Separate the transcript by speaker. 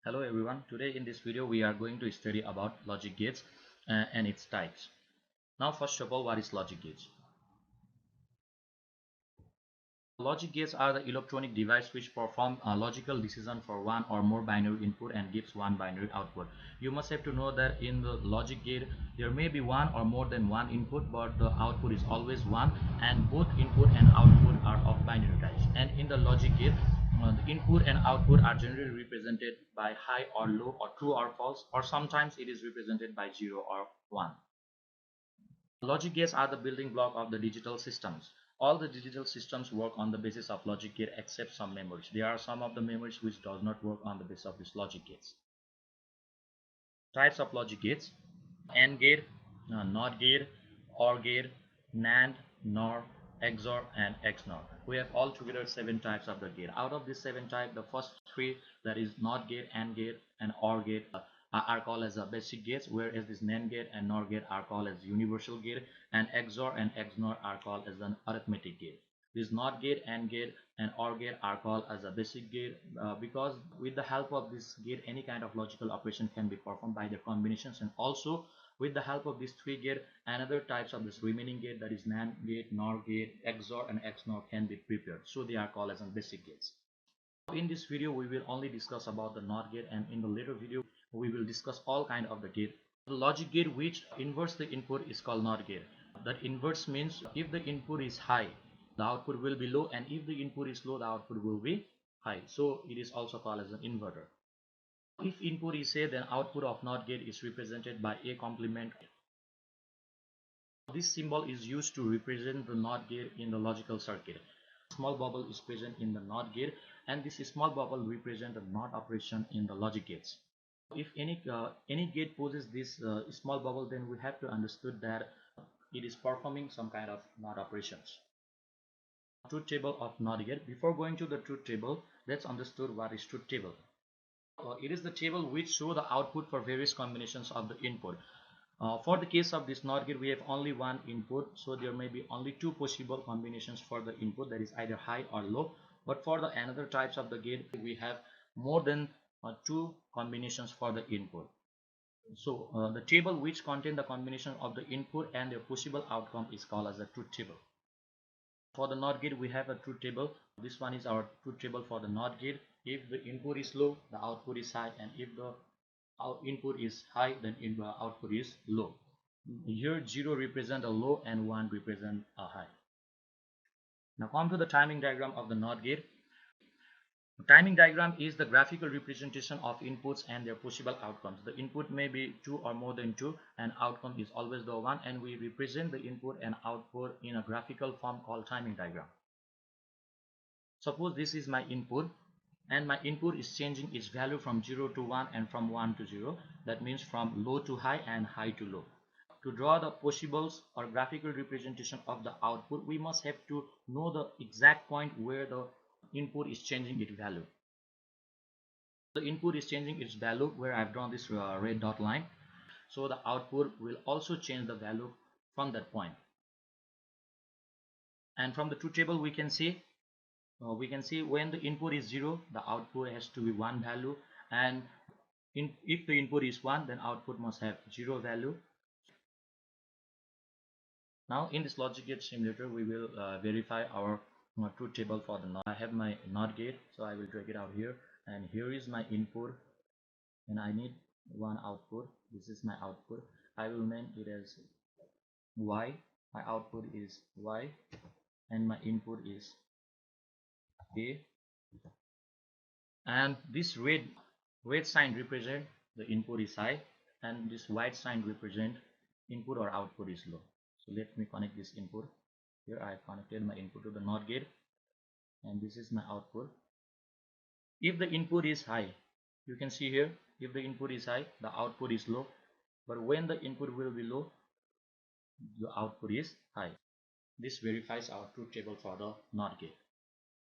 Speaker 1: Hello everyone, today in this video we are going to study about logic gates and its types. Now first of all, what is logic gates? Logic gates are the electronic device which perform a logical decision for one or more binary input and gives one binary output. You must have to know that in the logic gate there may be one or more than one input, but the output is always one, and both input and output are of binary types. And in the logic gate the input and output are generally represented by high or low or true or false, or sometimes it is represented by 0 or 1. Logic gates are the building block of the digital systems. All the digital systems work on the basis of logic gate except some memories. There are some of the memories which does not work on the basis of this logic gates. Types of logic gates: AND gate, NOT gate, OR gate, NAND, NOR, XOR and XNOR. We have altogether 7 types of the gate. Out of these 7 types, the first 3, that is NOT gate, AND gate and OR gate, are called as a basic gates, whereas this NAND gate and NOR gate are called as universal gate, and XOR and XNOR are called as an arithmetic gate. This NOT gate, AND gate and OR gate are called as a basic gate because with the help of this gate any kind of logical operation can be performed by their combinations, and also with the help of these 3 gate another types of this remaining gate, that is NAND gate, NOR gate, XOR and XNOR, can be prepared, so they are called as basic gates. In this video we will only discuss about the NOT gate, and in the later video we will discuss all kind of the gate. The logic gate which inverts the input is called NOT gate. That inverts means if the input is high the output will be low, and if the input is low the output will be high, so it is also called as an inverter. If input is A, then output of NOT gate is represented by A complement. This symbol is used to represent the NOT gate in the logical circuit. Small bubble is present in the NOT gate, and this small bubble represents the NOT operation in the logic gates. If any gate poses this small bubble, then we have to understood that it is performing some kind of NOT operations. Truth table of NOT gate. Before going to the truth table, let's understood what is truth table. It is the table which show the output for various combinations of the input. For the case of this NOT gate, we have only one input, so there may be only 2 possible combinations for the input, that is either high or low. But for the another types of the gate, we have more than 2 combinations for the input. So the table which contain the combination of the input and their possible outcome is called as a truth table. For the NOT gate we have a truth table. This one is our truth table for the NOT gate. If the input is low, the output is high, and if the input is high, then the output is low. Here 0 represent a low and 1 represent a high. Now come to the timing diagram of the NOT gate. The timing diagram is the graphical representation of inputs and their possible outcomes. The input may be 2 or more than 2, and outcome is always the 1, and we represent the input and output in a graphical form called timing diagram. Suppose this is my input, and my input is changing its value from 0 to 1 and from 1 to 0. That means from low to high and high to low. To draw the possibles or graphical representation of the output, we must have to know the exact point where the input is changing its value. The input is changing its value where I have drawn this red dot line, so the output will also change the value from that point. And from the truth table we can see when the input is 0, the output has to be 1 value, and if the input is 1, then output must have 0 value. Now in this logic gate simulator we will verify our truth table for the NOT. I have my NOT gate, so I will drag it out here, and here is my input, and I need one output. This is my output. I will name it as Y. My output is Y, and my input is A, and this red sign represent the input is high, and this white sign represent input or output is low. So let me connect this input. Here I have connected my input to the NOT gate, and this is my output. If the input is high, you can see here, if the input is high, the output is low, but when the input will be low, the output is high. This verifies our truth table for the NOT gate.